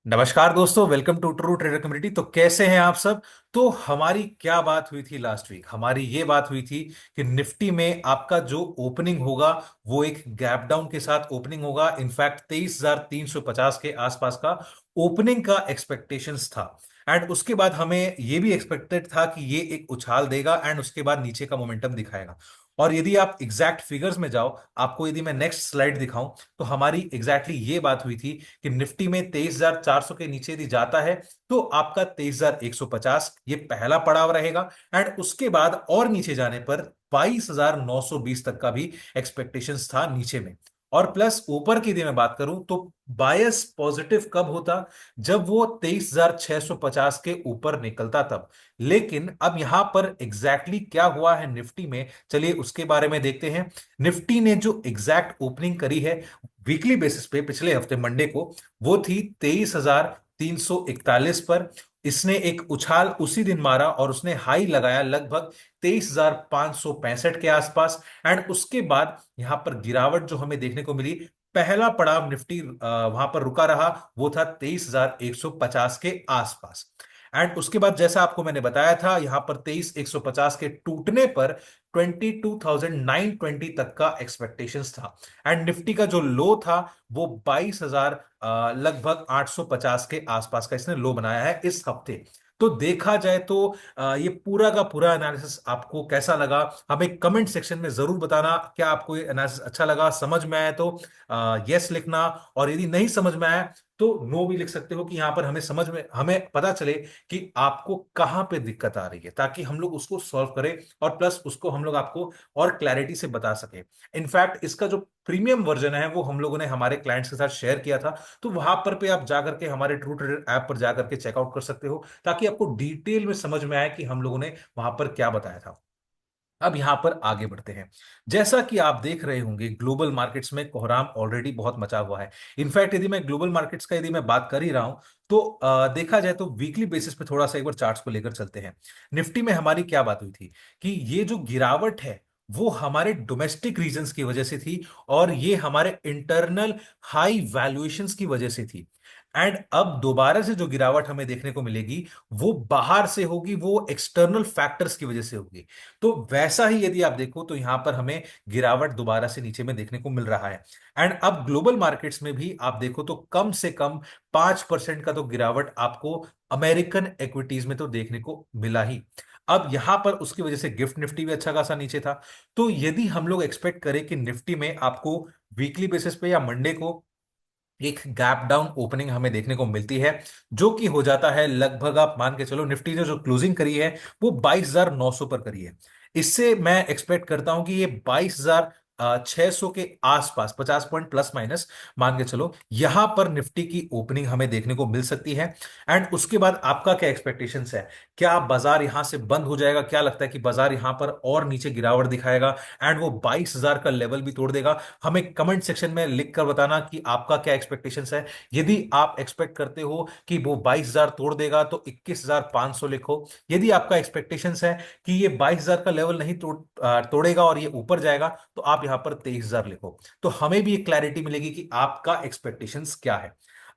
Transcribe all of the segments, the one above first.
नमस्कार दोस्तों, welcome to True Trader community. तो कैसे हैं आप सब। तो हमारी क्या बात हुई थी लास्ट वीक। हमारी ये बात हुई थी कि निफ्टी में आपका जो ओपनिंग होगा वो एक गैप डाउन के साथ ओपनिंग होगा। इनफैक्ट 23,350 के आसपास का ओपनिंग का एक्सपेक्टेशंस था। एंड उसके बाद हमें ये भी एक्सपेक्टेड था कि ये एक उछाल देगा एंड उसके बाद नीचे का मोमेंटम दिखाएगा। और यदि आप एग्जैक्ट फिगर्स में जाओ, आपको यदि मैं नेक्स्ट स्लाइड दिखाऊं, तो हमारी एग्जैक्टली ये बात हुई थी कि निफ्टी में 23,400 के नीचे यदि जाता है तो आपका 23,150 ये पहला पड़ाव रहेगा। एंड उसके बाद और नीचे जाने पर 22,920 तक का भी एक्सपेक्टेशंस था नीचे में। और प्लस ऊपर की यदि मैं बात करूं तो बायस पॉजिटिव कब होता, जब वो 23,650 के ऊपर निकलता तब। लेकिन अब यहां पर एग्जैक्टली क्या हुआ है निफ्टी में, चलिए उसके बारे में देखते हैं। निफ्टी ने जो एग्जैक्ट ओपनिंग करी है वीकली बेसिस पे पिछले हफ्ते मंडे को, वो थी 23,341 पर। इसने एक उछाल उसी दिन मारा और उसने हाई लगाया लगभग 23,565 के आसपास। एंड उसके बाद यहां पर गिरावट जो हमें देखने को मिली, पहला पड़ाव निफ्टी वहां पर रुका रहा, वो था 23,150 के आसपास। एंड उसके बाद जैसा आपको मैंने बताया था, यहां पर 23,150 के टूटने पर 22,920 तक का एक्सपेक्टेशंस था। एंड निफ्टी का जो लो था वो 22,000 लगभग 850 के आसपास का इसने लो बनाया है इस हफ्ते। तो देखा जाए तो ये पूरा का पूरा एनालिसिस आपको कैसा लगा, हमें कमेंट सेक्शन में जरूर बताना। क्या आपको ये एनालिसिस अच्छा लगा, समझ में आया तो यस लिखना, और यदि नहीं समझ में आया तो नो भी लिख सकते हो, कि यहां पर हमें समझ में हमें पता चले कि आपको कहां पे दिक्कत आ रही है, ताकि हम लोग उसको सॉल्व करें और प्लस उसको हम लोग आपको और क्लैरिटी से बता सके। इनफैक्ट इसका जो प्रीमियम वर्जन है वो हम लोगों ने हमारे क्लाइंट्स के साथ शेयर किया था। तो वहां पर पे आप जाकर के हमारे ट्रू ट्रेडर ऐप पर जाकर के चेकआउट कर सकते हो, ताकि आपको डिटेल में समझ में आए कि हम लोगों ने वहां पर क्या बताया था। अब यहां पर आगे बढ़ते हैं। जैसा कि आप देख रहे होंगे, ग्लोबल मार्केट्स में कोहराम ऑलरेडी बहुत मचा हुआ है। इनफैक्ट यदि मैं ग्लोबल मार्केट्स का यदि मैं बात कर ही रहा हूं, तो देखा जाए तो वीकली बेसिस पे थोड़ा सा एक बार चार्ट्स को लेकर चलते हैं। निफ्टी में हमारी क्या बात हुई थी कि ये जो गिरावट है वो हमारे डोमेस्टिक रीजंस की वजह से थी, और ये हमारे इंटरनल हाई वैल्यूएशंस की वजह से थी। एंड अब दोबारा से जो गिरावट हमें देखने को मिलेगी वो बाहर से होगी, वो एक्सटर्नल फैक्टर्स की वजह से होगी। तो वैसा ही यदि आप देखो तो यहां पर हमें गिरावट दोबारा से नीचे में देखने को मिल रहा है। एंड अब ग्लोबल मार्केट्स में भी आप देखो तो कम से कम 5% का तो गिरावट आपको अमेरिकन इक्विटीज में तो देखने को मिला ही। अब यहां पर उसकी वजह से गिफ्ट निफ्टी भी अच्छा खासा नीचे था। तो यदि हम लोग एक्सपेक्ट करें कि निफ्टी में आपको वीकली बेसिस पे या मंडे को एक गैप डाउन ओपनिंग हमें देखने को मिलती है, जो कि हो जाता है लगभग, आप मान के चलो निफ्टी ने जो क्लोजिंग करी है वो 22,900 पर करी है। इससे मैं एक्सपेक्ट करता हूं कि ये 22,600 के आसपास 50 पॉइंट प्लस माइनस मान के चलो, यहां पर निफ्टी की ओपनिंग हमें देखने को मिल सकती है। एंड उसके बाद आपका क्या एक्सपेक्टेशंस है, क्या बाजार यहां से बंद हो जाएगा, क्या लगता है कि बाजार यहां पर और नीचे गिरावट दिखाएगा एंड वो 22,000 का लेवल भी तोड़ देगा? हमें कमेंट सेक्शन में लिख कर बताना कि आपका क्या एक्सपेक्टेशंस है। यदि आप एक्सपेक्ट करते हो कि वो 22,000 तोड़ देगा तो 21,500 लिखो। यदि आपका एक्सपेक्टेशंस है कि ये 22,000 का लेवल नहीं तोड़ेगा और ये ऊपर जाएगा, तो आप यहां पर 23,000 लिखो। तो हमें भी एक क्लैरिटी मिलेगी कि आपका एक्सपेक्टेशंस क्या है।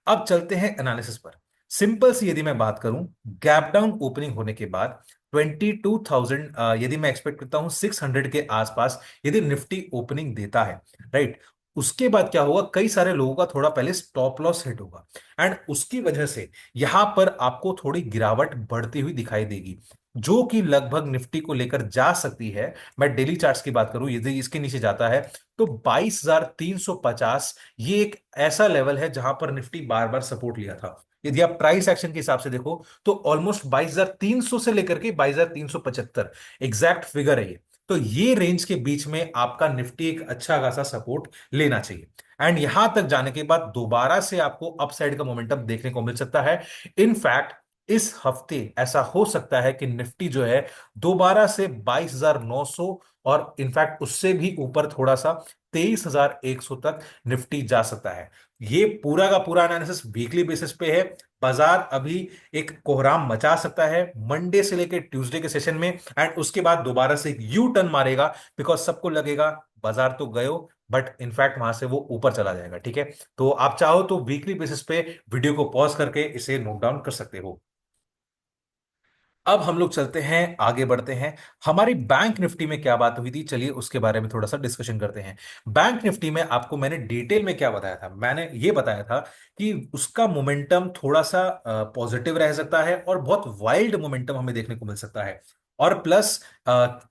अब चलते हैं एनालिसिस पर। सिंपल सी यदि मैं बात करूं, गैप डाउन ओपनिंग होने के बाद 22,000 यदि मैं एक्सपेक्ट करता हूं 600 के आसपास यदि निफ्टी ओपनिंग देता है, राइट, उसके बाद क्या होगा, कई सारे लोगों का थोड़ा पहले स्टॉप लॉस हिट होगा। एंड उसकी वजह से यहां पर आपको थोड़ी गिरावट बढ़ती हुई दिखाई देगी, जो कि लगभग निफ्टी को लेकर जा सकती है। मैं डेली चार्ट्स की बात करूं, यदि इसके नीचे जाता है तो 22,350 ये एक ऐसा लेवल है जहां पर निफ्टी बार बार सपोर्ट लिया था। यदि आप प्राइस एक्शन के हिसाब से देखो तो ऑलमोस्ट 22,300 से लेकर के 22,375 एग्जैक्ट फिगर है ये। तो ये रेंज के बीच में आपका निफ्टी एक अच्छा खासा सपोर्ट लेना चाहिए। एंड यहां तक जाने के बाद दोबारा से आपको अपसाइड का मोमेंटम देखने को मिल सकता है। इनफैक्ट इस हफ्ते ऐसा हो सकता है कि निफ्टी जो है दोबारा से 22,900 और इनफैक्ट उससे भी ऊपर थोड़ा सा 23,100 तक निफ्टी जा सकता है। ये पूरा का पूरा एनालिसिस वीकली बेसिस पे है। बाजार अभी एक कोहराम मचा सकता है मंडे से लेकर ट्यूसडे के सेशन में, एंड उसके बाद दोबारा से एक यू टर्न मारेगा, बिकॉज सबको लगेगा बाजार तो गयो, बट इनफैक्ट वहां से वो ऊपर चला जाएगा। ठीक है, तो आप चाहो तो वीकली बेसिस पे वीडियो को पॉज करके इसे नोट डाउन कर सकते हो। अब हम लोग चलते हैं, आगे बढ़ते हैं। हमारी बैंक निफ्टी में क्या बात हुई थी, चलिए उसके बारे में थोड़ा सा डिस्कशन करते हैं। बैंक निफ्टी में आपको मैंने डिटेल में क्या बताया था, मैंने ये बताया था कि उसका मोमेंटम थोड़ा सा पॉजिटिव रह सकता है और बहुत वाइल्ड मोमेंटम हमें देखने को मिल सकता है। और प्लस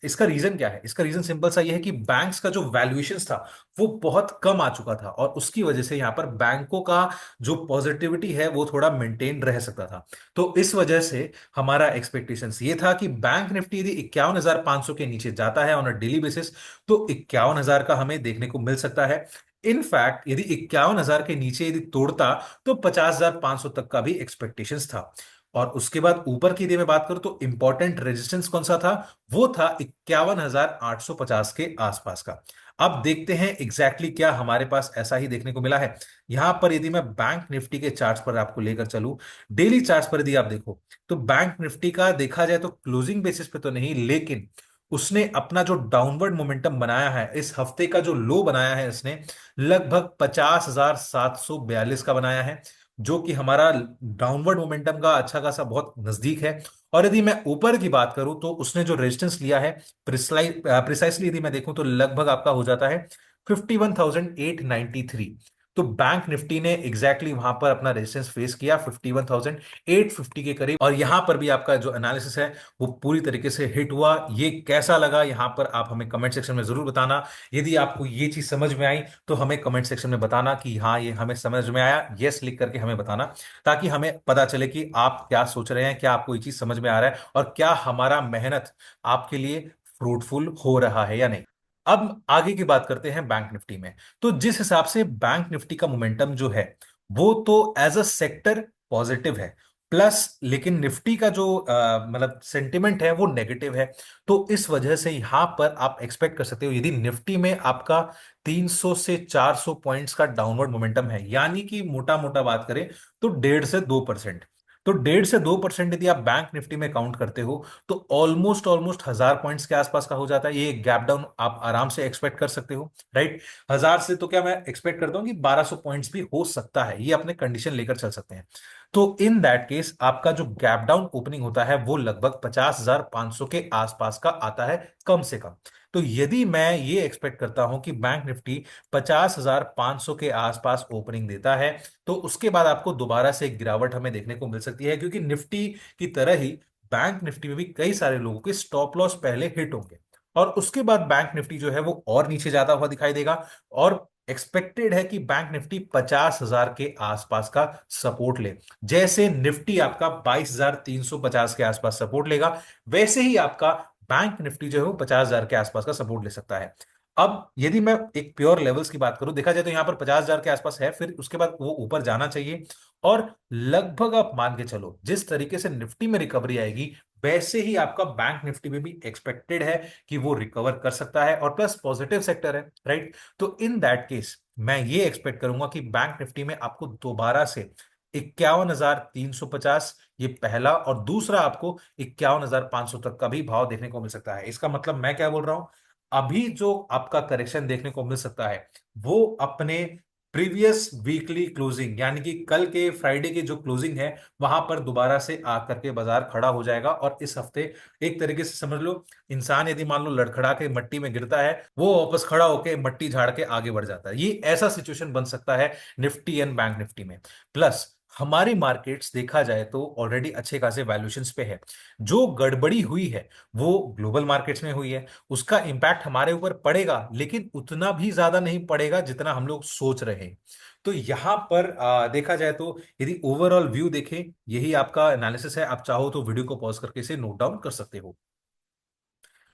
इसका रीजन क्या है, इसका रीजन सिंपल सा ये है कि बैंक्स का जो वैल्यूएशंस था वो बहुत कम आ चुका था, और उसकी वजह से यहां पर बैंकों का जो पॉजिटिविटी है वो थोड़ा मेंटेन रह सकता था। तो इस वजह से हमारा एक्सपेक्टेशंस ये था कि बैंक निफ्टी यदि 51,500 के नीचे जाता है ऑन अ डेली बेसिस, तो 51,000 का हमें देखने को मिल सकता है। इनफैक्ट यदि 51,000 के नीचे यदि तोड़ता तो 50,500 तक का भी एक्सपेक्टेशंस था। और उसके बाद ऊपर की यदि मैं बात करूं तो इंपॉर्टेंट रेजिस्टेंस कौन सा था, वो था 51,850 के आसपास का। अब देखते हैं एग्जैक्टली क्या हमारे पास ऐसा ही देखने को मिला है। यहां पर यदि मैं बैंक निफ्टी के चार्ट्स पर आपको लेकर चलूं, डेली चार्ट्स पर यदि आप देखो, तो बैंक निफ्टी का देखा जाए तो क्लोजिंग बेसिस पे तो नहीं, लेकिन उसने अपना जो डाउनवर्ड मोमेंटम बनाया है, इस हफ्ते का जो लो बनाया है इसने लगभग 50,742 का बनाया है, जो कि हमारा डाउनवर्ड मोमेंटम का अच्छा खासा बहुत नजदीक है। और यदि मैं ऊपर की बात करूं तो उसने जो रेजिस्टेंस लिया है, प्रिसाइसली यदि मैं देखूं तो लगभग आपका हो जाता है 51,893। तो बैंक निफ्टी ने एग्जैक्टली वहां पर अपना रेजिस्टेंस फेस किया 51,850 के करीब, और यहां पर भी आपका जो एनालिसिस है वो पूरी तरीके से हिट हुआ। ये कैसा लगा यहां पर आप हमें कमेंट सेक्शन में जरूर बताना। यदि आपको ये चीज समझ में आई तो हमें कमेंट सेक्शन में बताना कि हाँ ये हमें समझ में आया, यस लिख करके हमें बताना, ताकि हमें पता चले कि आप क्या सोच रहे हैं, क्या आपको ये चीज समझ में आ रहा है और क्या हमारा मेहनत आपके लिए फ्रूटफुल हो रहा है या नहीं। अब आगे की बात करते हैं बैंक निफ्टी में। तो जिस हिसाब से बैंक निफ्टी का मोमेंटम जो है वो तो एज अ सेक्टर पॉजिटिव है, प्लस लेकिन निफ्टी का जो मतलब सेंटिमेंट है वो नेगेटिव है। तो इस वजह से यहां पर आप एक्सपेक्ट कर सकते हो यदि निफ्टी में आपका 300 से 400 पॉइंट्स का डाउनवर्ड मोमेंटम है, यानी कि मोटा मोटा बात करें तो 1.5 से 2%। तो 1.5 से 2% यदि आप बैंक निफ्टी में काउंट करते हो तो ऑलमोस्ट ऑलमोस्ट 1,000 पॉइंट्स के आसपास का हो जाता है। ये गैप डाउन आप आराम से एक्सपेक्ट कर सकते हो, राइट। 1,000 से तो क्या मैं एक्सपेक्ट करता हूं कि 1,200 पॉइंट्स भी हो सकता है, ये अपने कंडीशन लेकर चल सकते हैं। तो इन दैट केस आपका जो गैप डाउन ओपनिंग होता है वो लगभग 50,500 के आसपास का आता है कम से कम। तो यदि मैं ये एक्सपेक्ट करता हूं कि बैंक निफ्टी 50,500 के आसपास ओपनिंग देता है, तो उसके बाद आपको दोबारा से एक गिरावट हमें देखने को मिल सकती है, क्योंकि निफ्टी की तरह ही बैंक निफ्टी में भी कई सारे लोगों के स्टॉप लॉस पहले हिट होंगे, और उसके बाद बैंक निफ्टी जो है वो और नीचे जाता हुआ दिखाई देगा। और एक्सपेक्टेड है कि बैंक निफ्टी 50,000 के आसपास का सपोर्ट ले। जैसे निफ्टी आपका 22,350 के आसपास सपोर्ट लेगा, वैसे ही आपका बैंक निफ्टी जो है वो 50,000 के आसपास का सपोर्ट ले सकता है। अब यदि मैं एक प्योर लेवल्स की बात करूं, देखा जाए तो यहां पर 50,000 के आसपास है, फिर उसके बाद वो ऊपर जाना चाहिए। और लगभग आप मान के चलो जिस तरीके से निफ्टी में रिकवरी आएगी, वैसे ही आपका बैंक निफ्टी में भी एक्सपेक्टेड है कि वो रिकवर कर सकता है, और प्लस पॉजिटिव सेक्टर है, राइट। तो इन दैट केस मैं ये एक्सपेक्ट करूंगा कि बैंक निफ्टी में आपको दोबारा से 51,350, ये पहला, और दूसरा आपको 51,500 तक का भी भाव देखने को मिल सकता है। इसका मतलब मैं क्या बोल रहा हूं, अभी जो आपका करेक्शन देखने को मिल सकता है वो अपने प्रीवियस वीकली क्लोजिंग, यानी कि कल के फ्राइडे की जो क्लोजिंग है वहां पर दोबारा से आकर के बाजार खड़ा हो जाएगा। और इस हफ्ते एक तरीके से समझ लो, इंसान यदि मान लो लड़खड़ा के मट्टी में गिरता है, वो वापस खड़ा होकर मट्टी झाड़ के आगे बढ़ जाता है। ये ऐसा सिचुएशन बन सकता है निफ्टी एंड बैंक निफ्टी में। प्लस हमारी मार्केट्स देखा जाए तो ऑलरेडी अच्छे खासे वैल्यूएशंस पे है। जो गड़बड़ी हुई है वो ग्लोबल मार्केट्स में हुई है, उसका इंपैक्ट हमारे ऊपर पड़ेगा, लेकिन उतना भी ज्यादा नहीं पड़ेगा जितना हम लोग सोच रहे हैं। तो यहां पर देखा जाए तो यदि ओवरऑल व्यू देखें, यही आपका एनालिसिस है। आप चाहो तो वीडियो को पॉज करके इसे नोट डाउन कर सकते हो।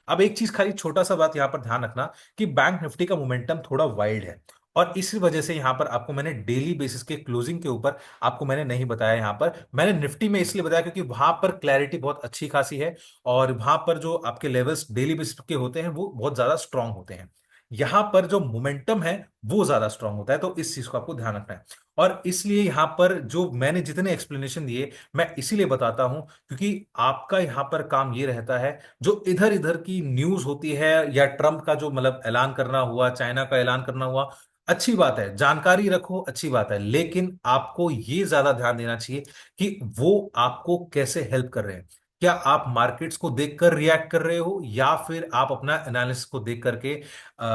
अब एक चीज खाली छोटा सा बात यहां पर ध्यान रखना कि बैंक निफ्टी का मोमेंटम थोड़ा वाइल्ड है, और इसी वजह से यहां पर आपको मैंने डेली बेसिस के क्लोजिंग के ऊपर आपको मैंने नहीं बताया। यहां पर मैंने निफ्टी में इसलिए बताया क्योंकि वहां पर क्लैरिटी बहुत अच्छी खासी है, और वहां पर जो आपके लेवल्स डेली बेसिस के होते हैं वो बहुत ज्यादा स्ट्रांग होते हैं। यहां पर जो मोमेंटम है वो ज्यादा स्ट्रांग होता है। तो इस चीज को आपको ध्यान रखना है। और इसलिए यहां पर जो मैंने जितने एक्सप्लेनेशन दिए, मैं इसीलिए बताता हूं क्योंकि आपका यहां पर काम ये रहता है, जो इधर इधर की न्यूज होती है या ट्रम्प का जो मतलब ऐलान करना हुआ, चाइना का ऐलान करना हुआ, अच्छी बात है, जानकारी रखो, अच्छी बात है, लेकिन आपको ये ज्यादा ध्यान देना चाहिए कि वो आपको कैसे हेल्प कर रहे हैं। क्या आप मार्केट्स को देखकर रिएक्ट कर रहे हो, या फिर आप अपना एनालिसिस को देख करके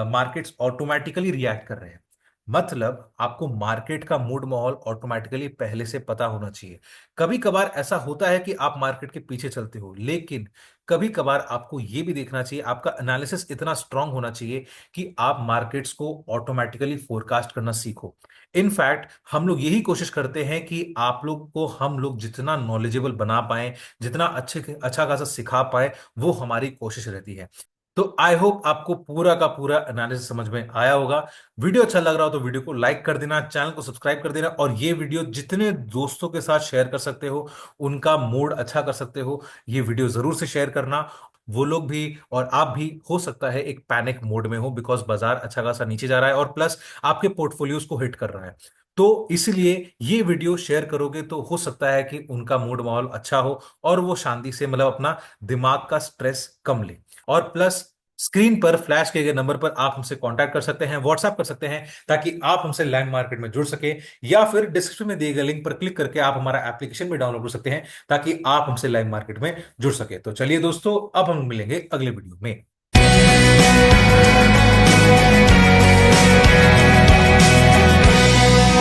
मार्केट्स ऑटोमेटिकली रिएक्ट कर रहे हैं। मतलब आपको मार्केट का मूड माहौल ऑटोमेटिकली पहले से पता होना चाहिए। कभी कभार ऐसा होता है कि आप मार्केट के पीछे चलते हो, लेकिन कभी कभार आपको यह भी देखना चाहिए, आपका एनालिसिस इतना स्ट्रांग होना चाहिए कि आप मार्केट्स को ऑटोमेटिकली फोरकास्ट करना सीखो। इनफैक्ट हम लोग यही कोशिश करते हैं कि आप लोग को हम लोग जितना नॉलेजेबल बना पाए, जितना अच्छा खासा सिखा पाए, वो हमारी कोशिश रहती है। तो आई होप आपको पूरा का पूरा एनालिसिस समझ में आया होगा। वीडियो अच्छा लग रहा हो तो वीडियो को लाइक कर देना, चैनल को सब्सक्राइब कर देना, और ये वीडियो जितने दोस्तों के साथ शेयर कर सकते हो, उनका मूड अच्छा कर सकते हो, ये वीडियो जरूर से शेयर करना। वो लोग भी और आप भी हो सकता है एक पैनिक मोड में हो, बिकॉज बाजार अच्छा खासा नीचे जा रहा है और प्लस आपके पोर्टफोलियोज को हिट कर रहा है। तो इसलिए ये वीडियो शेयर करोगे तो हो सकता है कि उनका मूड माहौल अच्छा हो और वो शांति से मतलब अपना दिमाग का स्ट्रेस कम ले। और प्लस स्क्रीन पर फ्लैश किए गए नंबर पर आप हमसे कांटेक्ट कर सकते हैं, व्हाट्सएप कर सकते हैं, ताकि आप हमसे लैंड मार्केट में जुड़ सके, या फिर डिस्क्रिप्शन में दिए गए लिंक पर क्लिक करके आप हमारा एप्लीकेशन भी डाउनलोड कर सकते हैं, ताकि आप हमसे लाइव मार्केट में जुड़ सके। तो चलिए दोस्तों, अब हम मिलेंगे अगले वीडियो में।